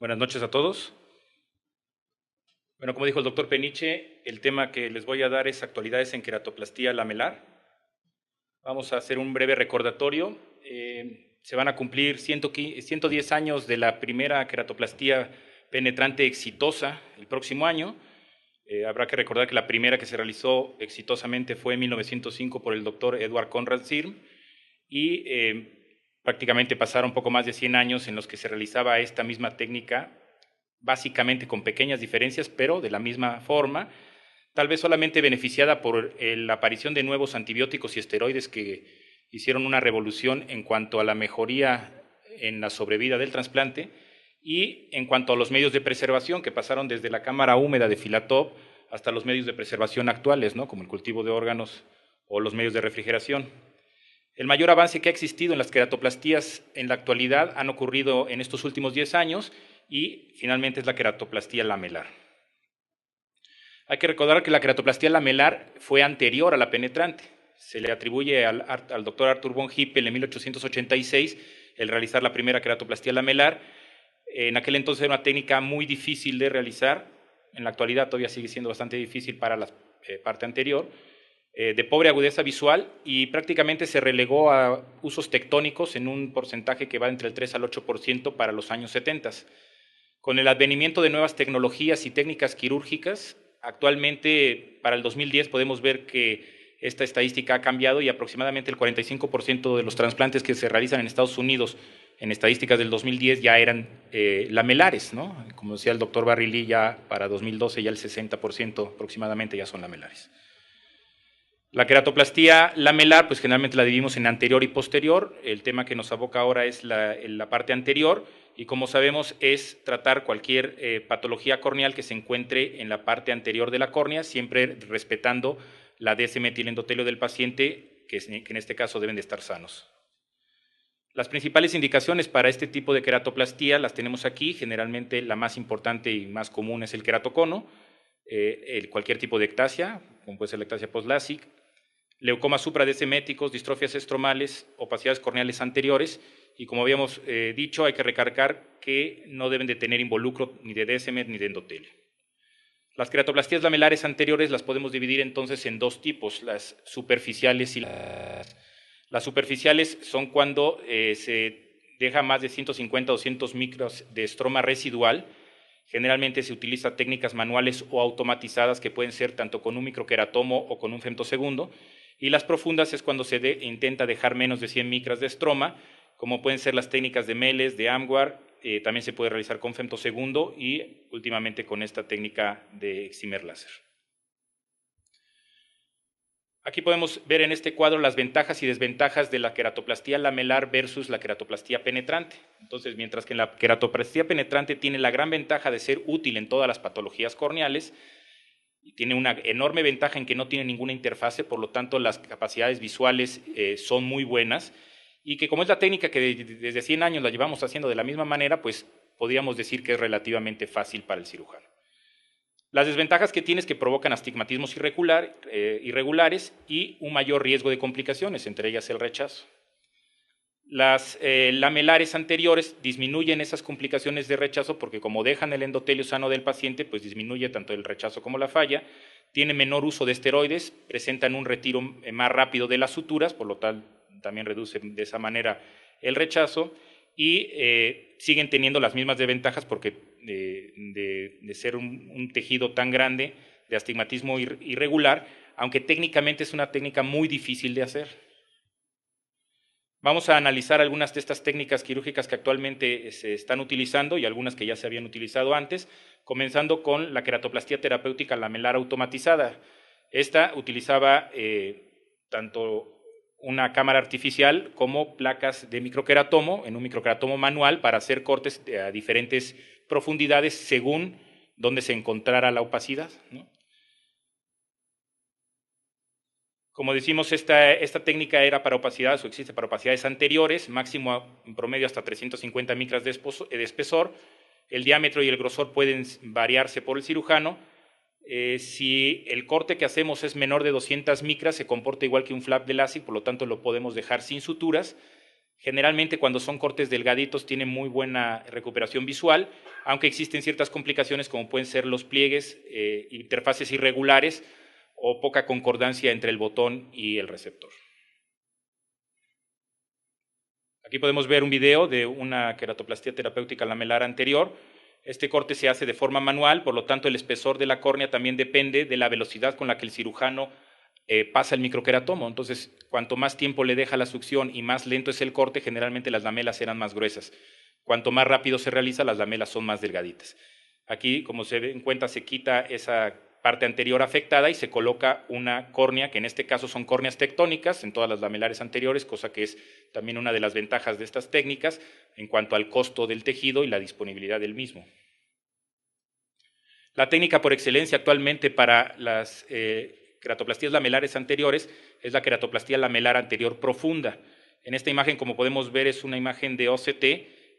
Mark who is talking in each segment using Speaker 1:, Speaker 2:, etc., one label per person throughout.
Speaker 1: Buenas noches a todos. Bueno, como dijo el doctor Peniche, el tema que les voy a dar es actualidades en queratoplastía lamelar. Vamos a hacer un breve recordatorio. Se van a cumplir 110 años de la primera queratoplastía penetrante exitosa el próximo año. Habrá que recordar que la primera que se realizó exitosamente fue en 1905 por el doctor Edward Conrad Zirm y prácticamente pasaron poco más de 100 años en los que se realizaba esta misma técnica, básicamente con pequeñas diferencias, pero de la misma forma, tal vez solamente beneficiada por la aparición de nuevos antibióticos y esteroides que hicieron una revolución en cuanto a la mejoría en la sobrevida del trasplante y en cuanto a los medios de preservación que pasaron desde la cámara húmeda de Filatov hasta los medios de preservación actuales, ¿no? Como el cultivo de órganos o los medios de refrigeración. El mayor avance que ha existido en las queratoplastías en la actualidad han ocurrido en estos últimos 10 años y finalmente es la queratoplastía lamelar. Hay que recordar que la queratoplastía lamelar fue anterior a la penetrante. Se le atribuye al doctor Arthur von Hippel en 1886 el realizar la primera queratoplastía lamelar. En aquel entonces era una técnica muy difícil de realizar. En la actualidad todavía sigue siendo bastante difícil para la parte anterior. De pobre agudeza visual y prácticamente se relegó a usos tectónicos en un porcentaje que va entre el 3 al 8% para los años 70. Con el advenimiento de nuevas tecnologías y técnicas quirúrgicas, actualmente para el 2010 podemos ver que esta estadística ha cambiado y aproximadamente el 45% de los trasplantes que se realizan en Estados Unidos en estadísticas del 2010 ya eran lamelares, ¿no? Como decía el doctor Barrilí, ya para 2012 ya el 60% aproximadamente ya son lamelares. La queratoplastía lamelar, pues generalmente la dividimos en anterior y posterior. El tema que nos aboca ahora es la parte anterior y como sabemos es tratar cualquier patología corneal que se encuentre en la parte anterior de la córnea, siempre respetando la DS-metilendotelio del paciente, que en este caso deben de estar sanos. Las principales indicaciones para este tipo de queratoplastía las tenemos aquí. Generalmente la más importante y más común es el queratocono, cualquier tipo de ectasia, como puede ser la ectasia post-LASIK, leucomas supradeseméticos, distrofias estromales, opacidades corneales anteriores, y como habíamos dicho, hay que recargar que no deben de tener involucro ni de DSM ni de endotelio. Las queratoplastías lamelares anteriores las podemos dividir entonces en dos tipos, las superficiales y las superficiales son cuando se deja más de 150 o 200 micros de estroma residual. Generalmente se utiliza técnicas manuales o automatizadas que pueden ser tanto con un microqueratomo o con un femtosegundo. Y las profundas es cuando se intenta dejar menos de 100 micras de estroma, como pueden ser las técnicas de Meles, de Amwar, también se puede realizar con femtosegundo y últimamente con esta técnica de excimer láser. Aquí podemos ver en este cuadro las ventajas y desventajas de la queratoplastía lamelar versus la queratoplastía penetrante. Entonces, mientras que en la queratoplastía penetrante tiene la gran ventaja de ser útil en todas las patologías corneales, y tiene una enorme ventaja en que no tiene ninguna interfase, por lo tanto las capacidades visuales son muy buenas, y que como es la técnica que desde 100 años la llevamos haciendo de la misma manera, pues podríamos decir que es relativamente fácil para el cirujano. Las desventajas que tiene es que provocan astigmatismos irregulares y un mayor riesgo de complicaciones, entre ellas el rechazo. Las lamelares anteriores disminuyen esas complicaciones de rechazo porque como dejan el endotelio sano del paciente, pues disminuye tanto el rechazo como la falla, tienen menor uso de esteroides, presentan un retiro más rápido de las suturas, por lo tal también reduce de esa manera el rechazo y siguen teniendo las mismas desventajas porque de ser un tejido tan grande de astigmatismo irregular, aunque técnicamente es una técnica muy difícil de hacer. Vamos a analizar algunas de estas técnicas quirúrgicas que actualmente se están utilizando y algunas que ya se habían utilizado antes, comenzando con la queratoplastía terapéutica lamelar automatizada. Esta utilizaba tanto una cámara artificial como placas de microqueratomo, en un microqueratomo manual para hacer cortes a diferentes profundidades según donde se encontrara la opacidad, ¿no? Como decimos, esta técnica era para opacidades o existe para opacidades anteriores, máximo en promedio hasta 350 micras de espesor. El diámetro y el grosor pueden variarse por el cirujano. Si el corte que hacemos es menor de 200 micras, se comporta igual que un flap de LASIK, por lo tanto lo podemos dejar sin suturas. Generalmente cuando son cortes delgaditos tienen muy buena recuperación visual, aunque existen ciertas complicaciones como pueden ser los pliegues, interfaces irregulares o poca concordancia entre el botón y el receptor. Aquí podemos ver un video de una queratoplastia terapéutica lamelar anterior. Este corte se hace de forma manual, por lo tanto el espesor de la córnea también depende de la velocidad con la que el cirujano pasa el microqueratomo. Entonces, cuanto más tiempo le deja la succión y más lento es el corte, generalmente las lamelas serán más gruesas. Cuanto más rápido se realiza, las lamelas son más delgaditas. Aquí, como se ve en cuenta, se quita esa parte anterior afectada y se coloca una córnea, que en este caso son córneas tectónicas en todas las lamelares anteriores, cosa que es también una de las ventajas de estas técnicas en cuanto al costo del tejido y la disponibilidad del mismo. La técnica por excelencia actualmente para las queratoplastías lamelares anteriores es la queratoplastía lamelar anterior profunda. En esta imagen, como podemos ver, es una imagen de OCT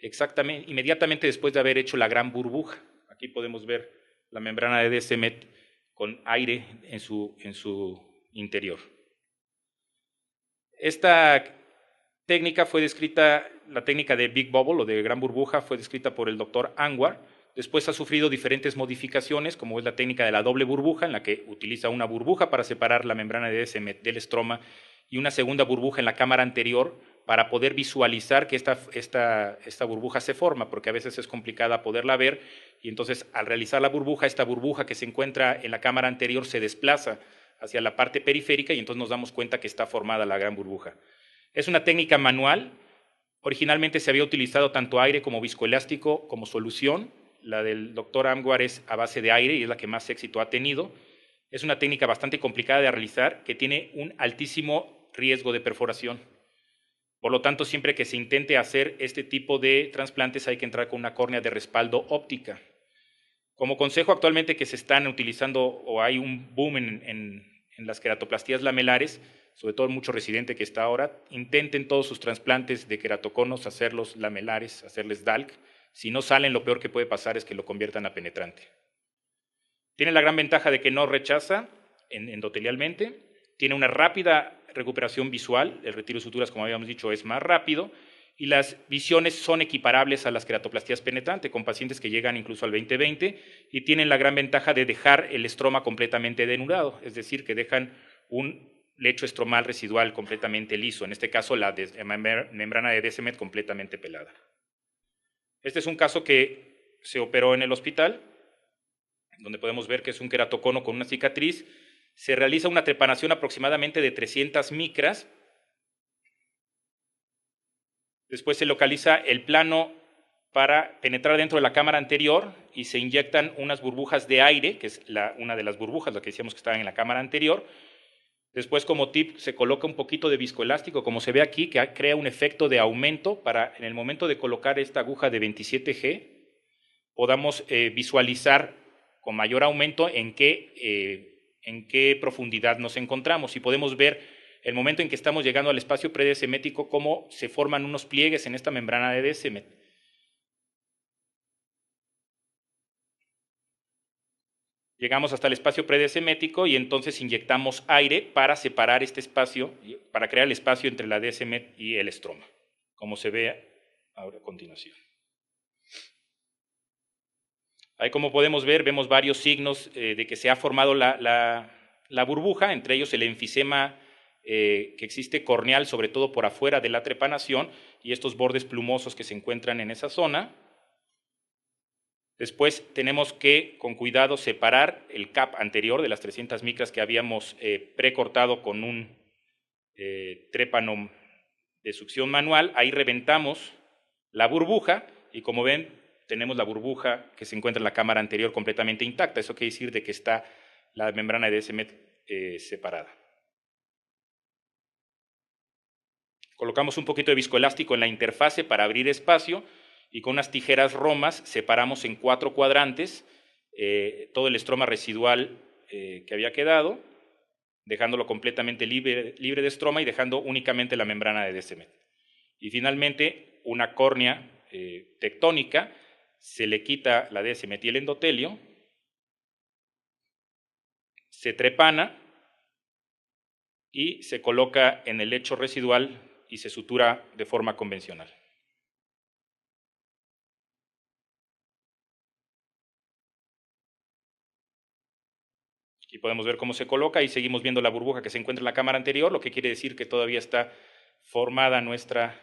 Speaker 1: exactamente, inmediatamente después de haber hecho la gran burbuja. Aquí podemos ver la membrana de Descemet con aire en su interior. Esta técnica fue descrita, la técnica de Big Bubble o de gran burbuja, fue descrita por el doctor Anwar. Después ha sufrido diferentes modificaciones, como es la técnica de la doble burbuja, en la que utiliza una burbuja para separar la membrana de Descemet del estroma y una segunda burbuja en la cámara anterior para poder visualizar que esta burbuja se forma, porque a veces es complicada poderla ver, y entonces al realizar la burbuja, esta burbuja que se encuentra en la cámara anterior se desplaza hacia la parte periférica y entonces nos damos cuenta que está formada la gran burbuja. Es una técnica manual. Originalmente se había utilizado tanto aire como viscoelástico como solución. La del doctor Anwar es a base de aire y es la que más éxito ha tenido. Es una técnica bastante complicada de realizar que tiene un altísimo riesgo de perforación. Por lo tanto, siempre que se intente hacer este tipo de trasplantes hay que entrar con una córnea de respaldo óptica. Como consejo, actualmente que se están utilizando o hay un boom en las queratoplastías lamelares, sobre todo mucho residente que está ahora, intenten todos sus trasplantes de queratoconos hacerlos lamelares, hacerles DALC. Si no salen, lo peor que puede pasar es que lo conviertan a penetrante. Tiene la gran ventaja de que no rechaza endotelialmente, tiene una rápida recuperación visual, el retiro de suturas, como habíamos dicho, es más rápido, y las visiones son equiparables a las queratoplastías penetrantes, con pacientes que llegan incluso al 20/20 y tienen la gran ventaja de dejar el estroma completamente denudado, es decir, que dejan un lecho estromal residual completamente liso, en este caso la membrana de Descemet completamente pelada. Este es un caso que se operó en el hospital, donde podemos ver que es un queratocono con una cicatriz. Se realiza una trepanación aproximadamente de 300 micras. Después se localiza el plano para penetrar dentro de la cámara anterior y se inyectan unas burbujas de aire, que es una de las burbujas, la que decíamos que estaban en la cámara anterior. Después, como tip, se coloca un poquito de viscoelástico, como se ve aquí, que crea un efecto de aumento para, en el momento de colocar esta aguja de 27G, podamos visualizar con mayor aumento en qué profundidad nos encontramos y podemos ver el momento en que estamos llegando al espacio predescemético, cómo se forman unos pliegues en esta membrana de Descemet. Llegamos hasta el espacio predescemético y entonces inyectamos aire para separar este espacio, para crear el espacio entre la Descemet y el estroma, como se ve ahora a continuación. Ahí, como podemos ver, vemos varios signos de que se ha formado la burbuja, entre ellos el enfisema que existe corneal, sobre todo por afuera de la trepanación, y estos bordes plumosos que se encuentran en esa zona. Después tenemos que, con cuidado, separar el cap anterior de las 300 micras que habíamos precortado con un trépano de succión manual. Ahí reventamos la burbuja y, como ven, tenemos la burbuja que se encuentra en la cámara anterior completamente intacta. Eso quiere decir de que está la membrana de Descemet separada. Colocamos un poquito de viscoelástico en la interfase para abrir espacio y con unas tijeras romas separamos en 4 cuadrantes todo el estroma residual que había quedado, dejándolo completamente libre de estroma y dejando únicamente la membrana de Descemet. Y finalmente, una córnea tectónica, se le quita la Descemet y el endotelio, se trepana y se coloca en el lecho residual y se sutura de forma convencional. Aquí podemos ver cómo se coloca y seguimos viendo la burbuja que se encuentra en la cámara anterior, lo que quiere decir que todavía está formada nuestra,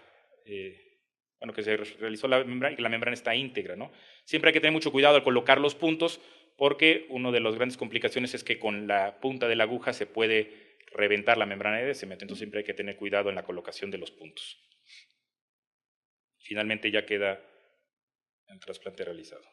Speaker 1: bueno, que se realizó la membrana y que la membrana está íntegra, ¿no? Siempre hay que tener mucho cuidado al colocar los puntos, porque una de las grandes complicaciones es que con la punta de la aguja se puede reventar la membrana de cemento, entonces siempre hay que tener cuidado en la colocación de los puntos. Finalmente ya queda el trasplante realizado.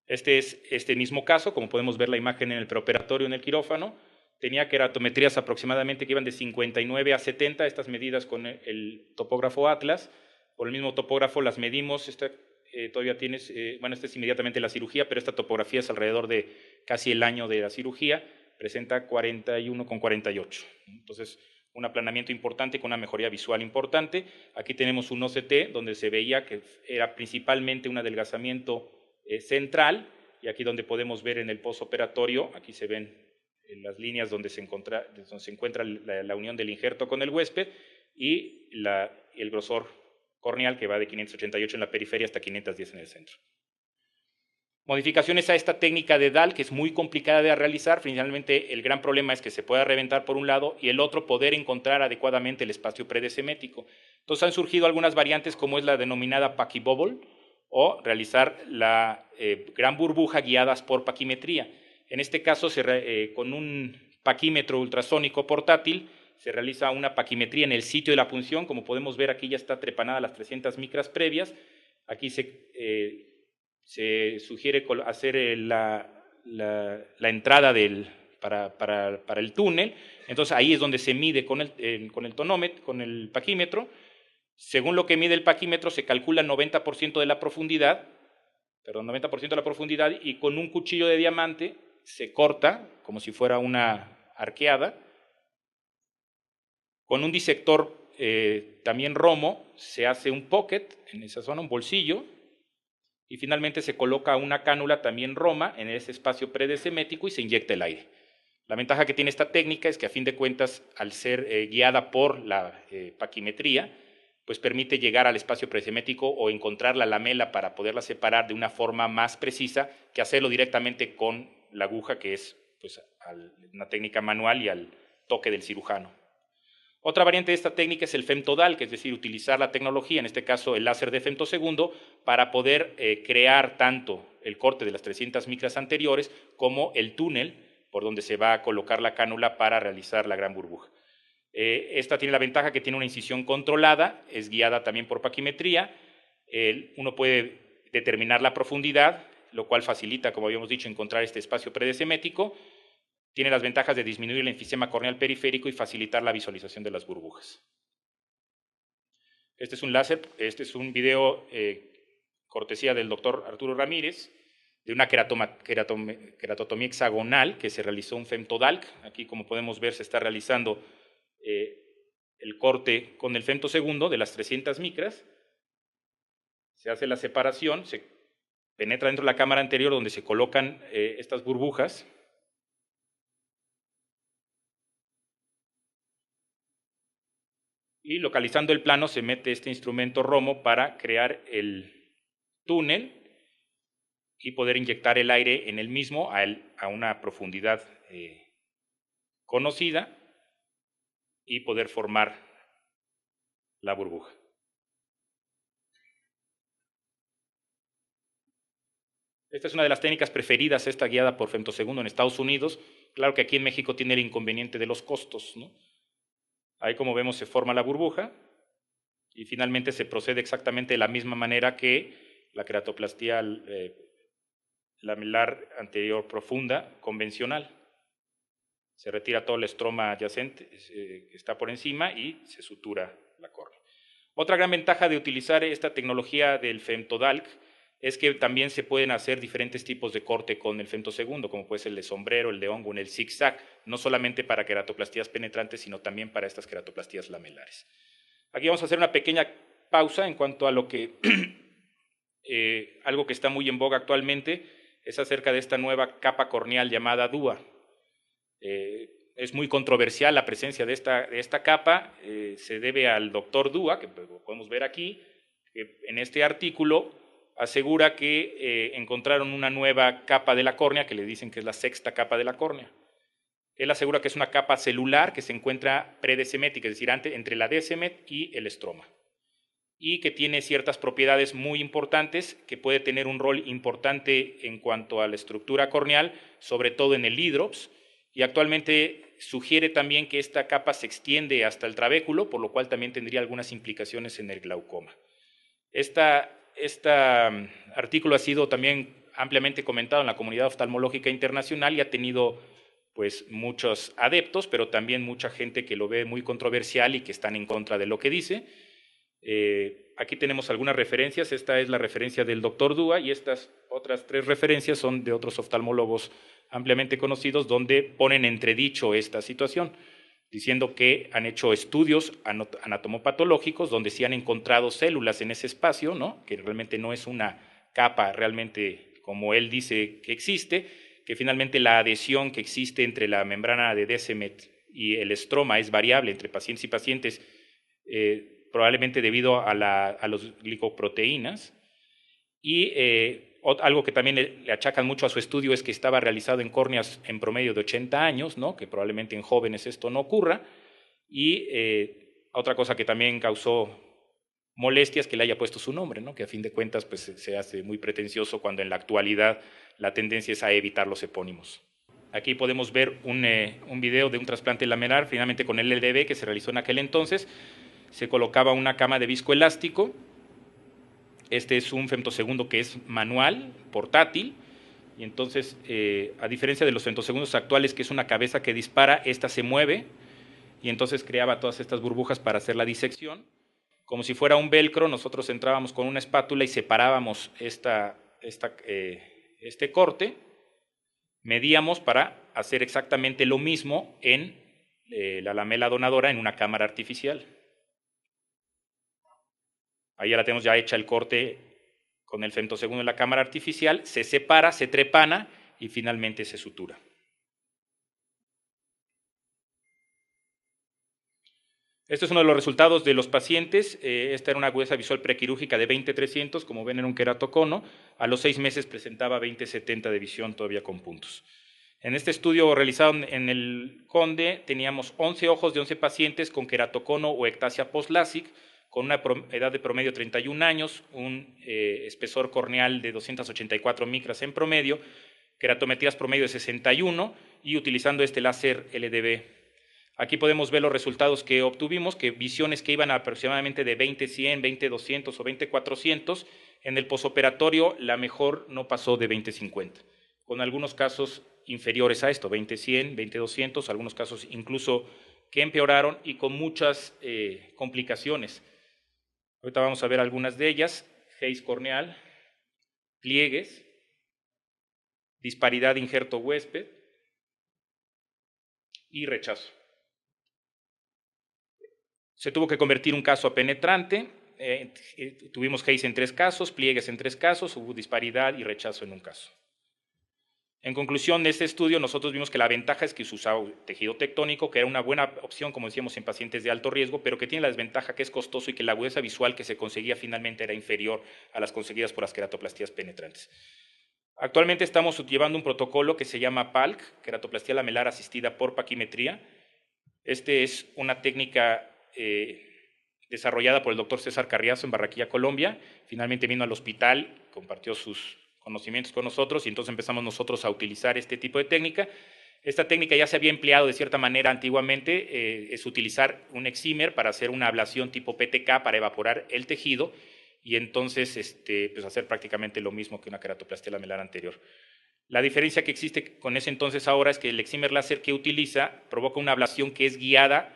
Speaker 1: Este es este mismo caso, como podemos ver la imagen en el preoperatorio en el quirófano, tenía keratometrías aproximadamente que iban de 59 a 70, estas medidas con el topógrafo Atlas, por el mismo topógrafo las medimos, esta todavía tienes, bueno, esta es inmediatamente la cirugía, pero esta topografía es alrededor de casi el año de la cirugía, presenta 41 con 48, entonces un aplanamiento importante con una mejoría visual importante. Aquí tenemos un OCT donde se veía que era principalmente un adelgazamiento central, y aquí donde podemos ver en el postoperatorio, aquí se ven las líneas donde se encuentra la unión del injerto con el huésped y el grosor corneal que va de 588 en la periferia hasta 510 en el centro. Modificaciones a esta técnica de Dahl, que es muy complicada de realizar. Finalmente, el gran problema es que se pueda reventar por un lado y el otro poder encontrar adecuadamente el espacio predesemético. Entonces han surgido algunas variantes, como es la denominada Pachy-Bubble, o realizar la gran burbuja guiadas por paquimetría. En este caso, con un paquímetro ultrasónico portátil, se realiza una paquimetría en el sitio de la punción. Como podemos ver, aquí ya está trepanada las 300 micras previas. Aquí se sugiere hacer la entrada para el túnel. Entonces ahí es donde se mide con el tonómetro, con el paquímetro. Según lo que mide el paquímetro, se calcula 90% de la profundidad, y con un cuchillo de diamante se corta, como si fuera una arqueada. Con un disector también romo, se hace un pocket en esa zona, un bolsillo, y finalmente se coloca una cánula también roma en ese espacio predesemético y se inyecta el aire. La ventaja que tiene esta técnica es que, a fin de cuentas, al ser guiada por la paquimetría, pues permite llegar al espacio predesemético o encontrar la lamela para poderla separar de una forma más precisa que hacerlo directamente con la aguja, que es pues, una técnica manual y al toque del cirujano. Otra variante de esta técnica es el femtodal, que es decir, utilizar la tecnología, en este caso el láser de femtosegundo, para poder crear tanto el corte de las 300 micras anteriores como el túnel por donde se va a colocar la cánula para realizar la gran burbuja. Esta tiene la ventaja que tiene una incisión controlada, es guiada también por paquimetría, uno puede determinar la profundidad, lo cual facilita, como habíamos dicho, encontrar este espacio predesemético. Tiene las ventajas de disminuir el enfisema corneal periférico y facilitar la visualización de las burbujas. Este es un láser, este es un video cortesía del doctor Arturo Ramírez, de una keratotomía hexagonal que se realizó un femtodalc. Aquí, como podemos ver, se está realizando el corte con el femtosegundo de las 300 micras. Se hace la separación, se penetra dentro de la cámara anterior donde se colocan estas burbujas. Y localizando el plano se mete este instrumento romo para crear el túnel y poder inyectar el aire en el mismo a una profundidad conocida y poder formar la burbuja. Esta es una de las técnicas preferidas, esta guiada por femtosegundo en Estados Unidos. Claro que aquí en México tiene el inconveniente de los costos, ¿no? Ahí, como vemos, se forma la burbuja y finalmente se procede exactamente de la misma manera que la queratoplastía lamelar anterior profunda convencional. Se retira todo el estroma adyacente que está por encima y se sutura la córnea. Otra gran ventaja de utilizar esta tecnología del femtodalc es que también se pueden hacer diferentes tipos de corte con el femtosegundo, como puede ser el de sombrero, el de hongo, en el zigzag, no solamente para queratoplastías penetrantes, sino también para estas queratoplastías lamelares. Aquí vamos a hacer una pequeña pausa en cuanto a lo que algo que está muy en boga actualmente es acerca de esta nueva capa corneal llamada DUA. es muy controversial la presencia de esta capa, se debe al doctor Dua, que podemos ver aquí, que en este artículo asegura que encontraron una nueva capa de la córnea, que le dicen que es la sexta capa de la córnea. Él asegura que es una capa celular que se encuentra predesemética, es decir, entre la desemet y el estroma, y que tiene ciertas propiedades muy importantes, que puede tener un rol importante en cuanto a la estructura corneal, sobre todo en el hidrops, y actualmente sugiere también que esta capa se extiende hasta el trabéculo, por lo cual también tendría algunas implicaciones en el glaucoma. Este artículo ha sido también ampliamente comentado en la comunidad oftalmológica internacional y ha tenido pues muchos adeptos, pero también mucha gente que lo ve muy controversial y que están en contra de lo que dice. Aquí tenemos algunas referencias. Esta es la referencia del doctor Dua y estas otras 3 referencias son de otros oftalmólogos ampliamente conocidos, donde ponen entredicho esta situación, diciendo que han hecho estudios anatomopatológicos donde sí han encontrado células en ese espacio, ¿no? Que realmente no es una capa realmente como él dice que existe, que finalmente la adhesión que existe entre la membrana de Descemet y el estroma es variable entre pacientes y pacientes, probablemente debido a las glicoproteínas, y algo que también le achacan mucho a su estudio es que estaba realizado en córneas en promedio de 80 años, ¿no? Que probablemente en jóvenes esto no ocurra, y otra cosa que también causó molestias que le haya puesto su nombre, ¿no? Que a fin de cuentas pues, se hace muy pretencioso cuando en la actualidad la tendencia es a evitar los epónimos. Aquí podemos ver un video de un trasplante lamelar, finalmente con el LDB que se realizó en aquel entonces. Se colocaba una cama de viscoelástico. Este es un femtosegundo que es manual, portátil, y entonces, a diferencia de los femtosegundos actuales, que es una cabeza que dispara, esta se mueve, y entonces creaba todas estas burbujas para hacer la disección. Como si fuera un velcro, nosotros entrábamos con una espátula y separábamos este corte, medíamos para hacer exactamente lo mismo en la lamela donadora en una cámara artificial. Ahí ya la tenemos ya hecha el corte con el femtosegundo en la cámara artificial, se separa, se trepana y finalmente se sutura. Este es uno de los resultados de los pacientes. Esta era una agudeza visual prequirúrgica de 20/300, como ven era un queratocono. A los 6 meses presentaba 20/70 de visión todavía con puntos. En este estudio realizado en el Conde teníamos 11 ojos de 11 pacientes con queratocono o ectasia post-LASIK, con una edad de promedio 31 años, un espesor corneal de 284 micras en promedio, queratometrías promedio de 61 y utilizando este láser LDB. Aquí podemos ver los resultados que obtuvimos, que visiones que iban aproximadamente de 20/100, 20/200 o 20/400. En el posoperatorio la mejor no pasó de 20/50, con algunos casos inferiores a esto, 20/100, 20/200, algunos casos incluso que empeoraron y con muchas complicaciones. Ahorita vamos a ver algunas de ellas: haze corneal, pliegues, disparidad injerto huésped y rechazo. Se tuvo que convertir un caso a penetrante, tuvimos haze en 3 casos, pliegues en 3 casos, hubo disparidad y rechazo en un caso. En conclusión de este estudio, nosotros vimos que la ventaja es que se usaba tejido tectónico, que era una buena opción, como decíamos, en pacientes de alto riesgo, pero que tiene la desventaja que es costoso y que la agudeza visual que se conseguía finalmente era inferior a las conseguidas por las queratoplastías penetrantes. Actualmente estamos llevando un protocolo que se llama PALC, queratoplastía lamelar asistida por paquimetría. Este es una técnica desarrollada por el doctor César Carriazo en Barranquilla, Colombia. Finalmente vino al hospital, compartió sus conocimientos con nosotros y entonces empezamos nosotros a utilizar este tipo de técnica. Esta técnica ya se había empleado de cierta manera antiguamente, es utilizar un excimer para hacer una ablación tipo PTK para evaporar el tejido y entonces pues hacer prácticamente lo mismo que una queratoplastia lamelar anterior. La diferencia que existe con ese entonces ahora es que el excimer láser que utiliza provoca una ablación que es guiada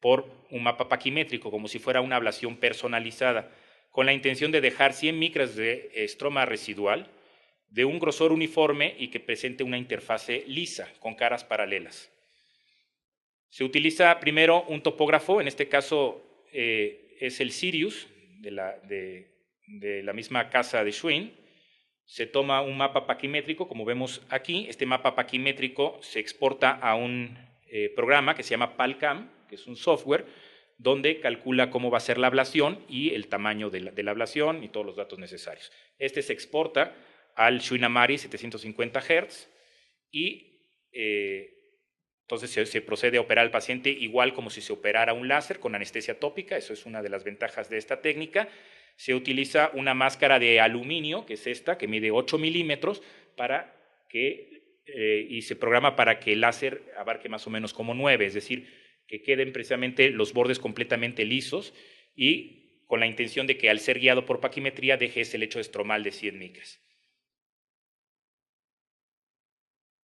Speaker 1: por un mapa paquimétrico, como si fuera una ablación personalizada, con la intención de dejar 100 micras de estroma residual de un grosor uniforme y que presente una interfase lisa, con caras paralelas. Se utiliza primero un topógrafo, en este caso es el Sirius, de la misma casa de Schwinn. Se toma un mapa paquimétrico, como vemos aquí. Este mapa paquimétrico se exporta a un programa que se llama PALCAM, que es un software, donde calcula cómo va a ser la ablación y el tamaño de la ablación y todos los datos necesarios. Este se exporta al Shuinamari 750 Hz y entonces se procede a operar al paciente igual como si se operara un láser con anestesia tópica. Eso es una de las ventajas de esta técnica. Se utiliza una máscara de aluminio, que es esta, que mide 8 milímetros, y se programa para que el láser abarque más o menos como 9, es decir, que queden precisamente los bordes completamente lisos y con la intención de que al ser guiado por paquimetría deje ese lecho estromal de 100 micras.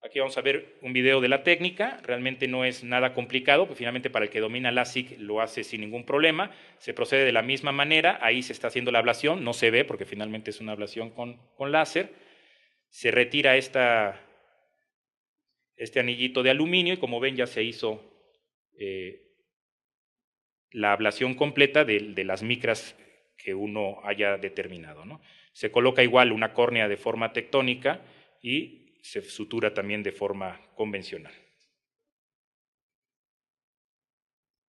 Speaker 1: Aquí vamos a ver un video de la técnica, realmente no es nada complicado, pues finalmente para el que domina LASIK lo hace sin ningún problema, se procede de la misma manera, ahí se está haciendo la ablación, no se ve porque finalmente es una ablación con láser, se retira este anillito de aluminio y como ven ya se hizo la ablación completa de las micras que uno haya determinado, ¿no? Se coloca igual una córnea de forma tectónica y se sutura también de forma convencional.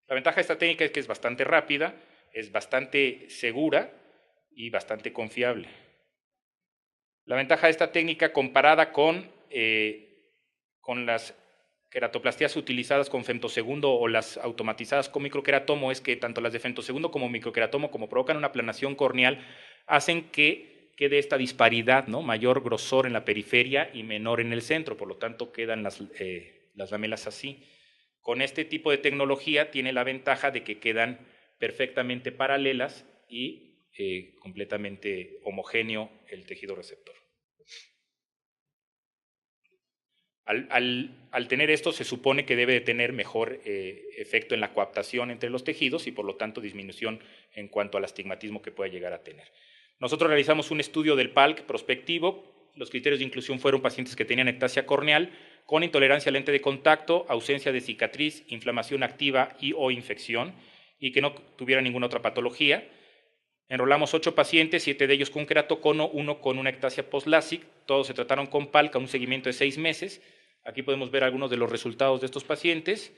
Speaker 1: La ventaja de esta técnica es que es bastante rápida, es bastante segura y bastante confiable. La ventaja de esta técnica comparada con las queratoplastías utilizadas con femtosegundo o las automatizadas con microqueratomo es que tanto las de femtosegundo como microqueratomo, como provocan una aplanación corneal, hacen que quede esta disparidad, ¿no? Mayor grosor en la periferia y menor en el centro, por lo tanto quedan las lamelas así. Con este tipo de tecnología tiene la ventaja de que quedan perfectamente paralelas y completamente homogéneo el tejido receptor. Al tener esto se supone que debe de tener mejor efecto en la coaptación entre los tejidos y por lo tanto disminución en cuanto al astigmatismo que pueda llegar a tener. Nosotros realizamos un estudio del PALC prospectivo. Los criterios de inclusión fueron pacientes que tenían ectasia corneal con intolerancia a lente de contacto, ausencia de cicatriz, inflamación activa y o infección y que no tuvieran ninguna otra patología. Enrolamos 8 pacientes, 7 de ellos con queratocono, 1 con una ectasia post-LASIK. Todos se trataron con PALC a un seguimiento de 6 meses. Aquí podemos ver algunos de los resultados de estos pacientes.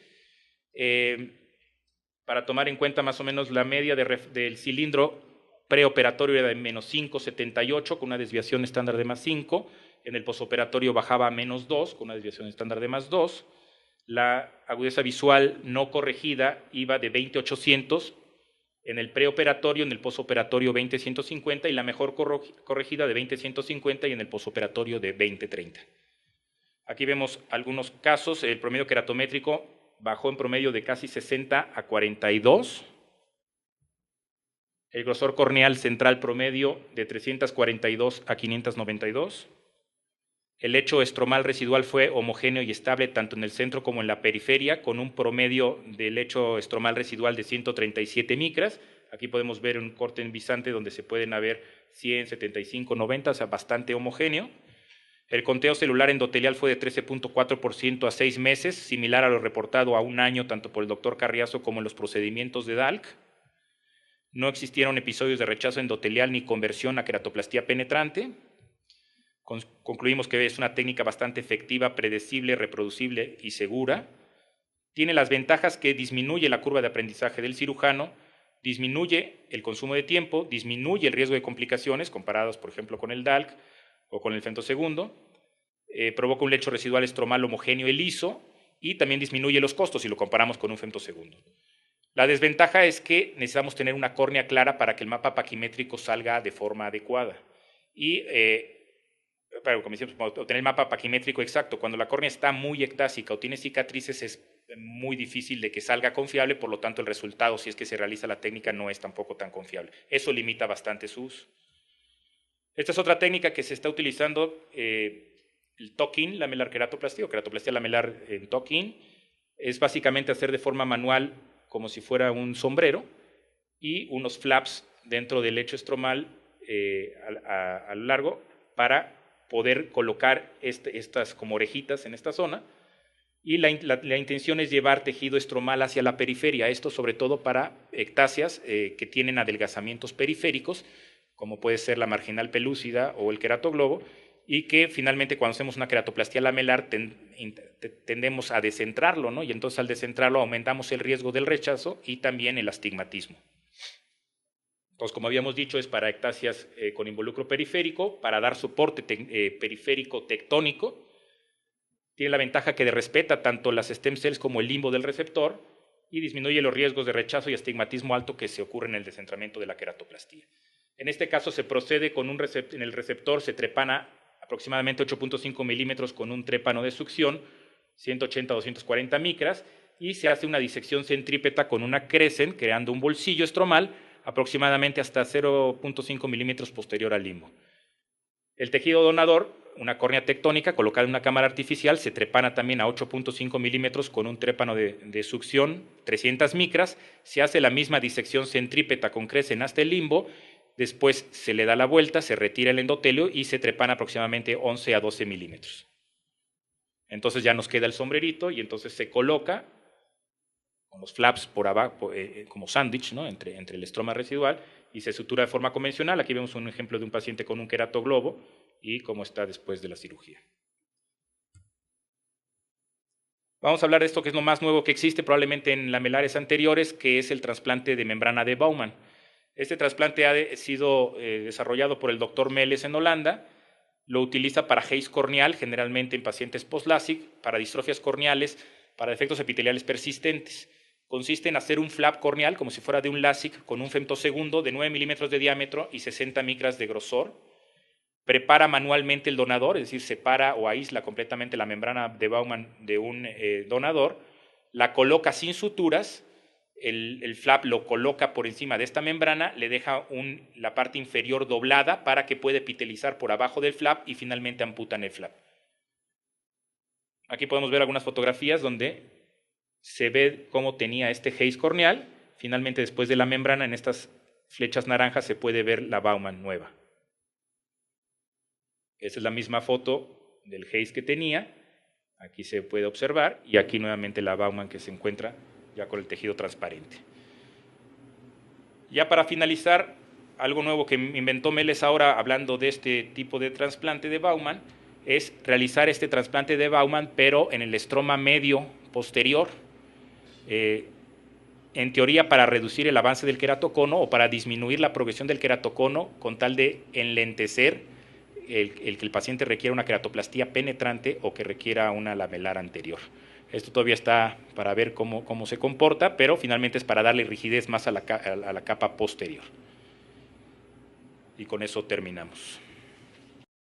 Speaker 1: Para tomar en cuenta más o menos la media del cilindro preoperatorio era de menos 5,78 con una desviación estándar de más 5. En el posoperatorio bajaba a menos 2 con una desviación estándar de más 2. La agudeza visual no corregida iba de 20,800 en el preoperatorio, en el posoperatorio 20,150 y la mejor corregida de 20,150 y en el posoperatorio de 20,30. Aquí vemos algunos casos. El promedio queratométrico bajó en promedio de casi 60 a 42. El grosor corneal central promedio de 342 a 592. El lecho estromal residual fue homogéneo y estable tanto en el centro como en la periferia, con un promedio de lecho estromal residual de 137 micras. Aquí podemos ver un corte en bisante donde se pueden ver 100, 75, 90, o sea, bastante homogéneo. El conteo celular endotelial fue de 13,4% a 6 meses, similar a lo reportado a un año tanto por el doctor Carriazo como en los procedimientos de DALC. No existieron episodios de rechazo endotelial ni conversión a queratoplastía penetrante. Concluimos que es una técnica bastante efectiva, predecible, reproducible y segura. Tiene las ventajas que disminuye la curva de aprendizaje del cirujano, disminuye el consumo de tiempo, disminuye el riesgo de complicaciones comparados, por ejemplo, con el DALC o con el femtosegundo, provoca un lecho residual estromal homogéneo y liso y también disminuye los costos si lo comparamos con un femtosegundo. La desventaja es que necesitamos tener una córnea clara para que el mapa paquimétrico salga de forma adecuada. Y como decíamos, obtener el mapa paquimétrico exacto, cuando la córnea está muy ectásica o tiene cicatrices, es muy difícil de que salga confiable, por lo tanto el resultado, si es que se realiza la técnica, no es tampoco tan confiable. Eso limita bastante su uso. Esta es otra técnica que se está utilizando, el tuck-in lamelar queratoplastia o queratoplastia lamelar en tuck-in. Es básicamente hacer de forma manual como si fuera un sombrero y unos flaps dentro del lecho estromal a lo largo para poder colocar estas como orejitas en esta zona y la intención es llevar tejido estromal hacia la periferia, esto sobre todo para ectasias que tienen adelgazamientos periféricos como puede ser la marginal pelúcida o el queratoglobo y que finalmente cuando hacemos una queratoplastía lamelar tendemos a descentrarlo, ¿no? Y entonces al descentrarlo aumentamos el riesgo del rechazo y también el astigmatismo. Entonces, como habíamos dicho, es para ectasias con involucro periférico, para dar soporte periférico tectónico. Tiene la ventaja que respeta tanto las stem cells como el limbo del receptor y disminuye los riesgos de rechazo y astigmatismo alto que se ocurren en el descentramiento de la queratoplastía. En este caso se procede con en el receptor se trepana aproximadamente 8.5 milímetros con un trépano de succión, 180 a 240 micras, y se hace una disección centrípeta con una Crescent, creando un bolsillo estromal aproximadamente hasta 0.5 milímetros posterior al limbo. El tejido donador, una córnea tectónica colocada en una cámara artificial, se trepana también a 8.5 milímetros con un trépano de succión, 300 micras, se hace la misma disección centrípeta con Crescent hasta el limbo, después se le da la vuelta, se retira el endotelio y se trepana aproximadamente 11 a 12 milímetros. Entonces ya nos queda el sombrerito y entonces se coloca con los flaps por abajo, como sándwich, ¿no? entre el estroma residual, y se sutura de forma convencional. Aquí vemos un ejemplo de un paciente con un queratoglobo y cómo está después de la cirugía. Vamos a hablar de esto que es lo más nuevo que existe probablemente en lamelares anteriores, que es el trasplante de membrana de Bowman. Este trasplante ha sido desarrollado por el doctor Meles en Holanda. Lo utiliza para haze corneal, generalmente en pacientes post-LASIK, para distrofias corneales, para defectos epiteliales persistentes. Consiste en hacer un flap corneal, como si fuera de un LASIK, con un femtosegundo de 9 milímetros de diámetro y 60 micras de grosor. Prepara manualmente el donador, es decir, separa o aísla completamente la membrana de Bowman de un donador, la coloca sin suturas, el flap lo coloca por encima de esta membrana, le deja la parte inferior doblada para que pueda epitelizar por abajo del flap y finalmente amputan el flap. Aquí podemos ver algunas fotografías donde se ve cómo tenía este haze corneal. Finalmente, después de la membrana, en estas flechas naranjas se puede ver la Bowman nueva. Esa es la misma foto del haze que tenía. Aquí se puede observar. Y aquí nuevamente la Bowman que se encuentra ya con el tejido transparente. Ya para finalizar, algo nuevo que inventó Meles ahora, hablando de este tipo de trasplante de Bowman, es realizar este trasplante de Bowman, pero en el estroma medio posterior. En teoría para reducir el avance del queratocono o para disminuir la progresión del queratocono con tal de enlentecer el que el paciente requiera una queratoplastía penetrante o que requiera una lamelar anterior. Esto todavía está para ver cómo se comporta, pero finalmente es para darle rigidez más a la capa posterior. Y con eso terminamos.